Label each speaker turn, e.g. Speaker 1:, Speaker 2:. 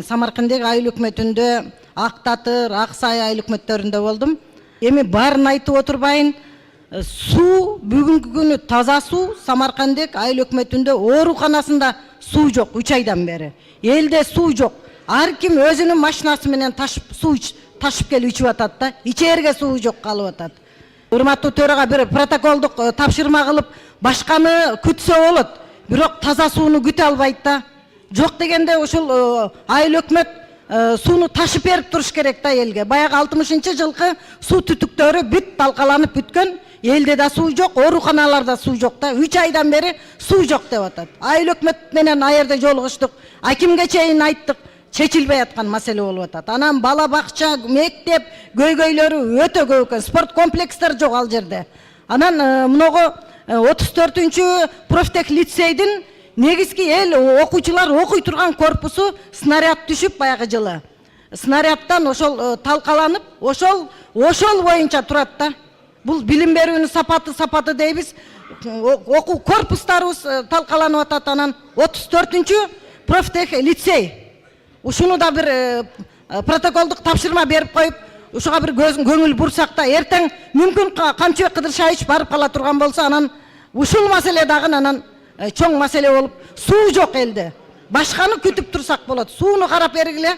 Speaker 1: Самарканддагы айыл өкмөтүндө Ак Татыр, Ак Сай айыл өкмөттөрүндө болдум. Эми баарын айтып отурбайын. Суу бүгүнкү күнү таза суу Самарканддагы айыл өкмөтүндө ооруканасында суу жок 3 айдан бери. Элде суу жок. Ар ким өзүнүн машинасы менен суу ташып келип ичип атат да. Ичээрге суу жок калып атат. Урматтуу төрага бир протоколдук тапшырма кылып, башканы күтсө болот. Бирок таза сууну күтө албайт да. Жок дегенде ошол айыл өкмөт сууну ташып берип туруш керек да элге. Баягы 60-жылкы суу түтүктөрү бүт талкаланып бүткөн. Элде да суу жок, ооруканаларда суу жок да. 3 айдан бери суу жок деп атат. Айыл өкмөт менен аерде жолугуштук. Акимге чейин айттык. Чечилбей аткан маселе болуп атат. Анан бала бакча, мектеп, көйгөйлөрү өтө көп экен. Спорт комплекстер жок ал жерде. Анан мыногу 34-чү профтех лицейдин негизги эл окуучулар окуй турган корпусу снаряд түшүп баягы жылы. Снарядтан ошол талкаланып, ошол боюнча турат да. Бул билим берүүнүн сапаты дейбиз. Окуу корпустарыбыз талкаланып атат. Анан 34-чү профтех лицей. Ушуну да бир протоколдук тапшырма берип коюп, ушуга бир көңүл бурсак да, эртең мүмкүн Камчыбек Кыдыршаевич барып кала турган болсо, анан ушул маселе дагы анан чоң маселе болуп, суу жок элде. Башканы күтүп турсак болот. Сууну карап бергиле.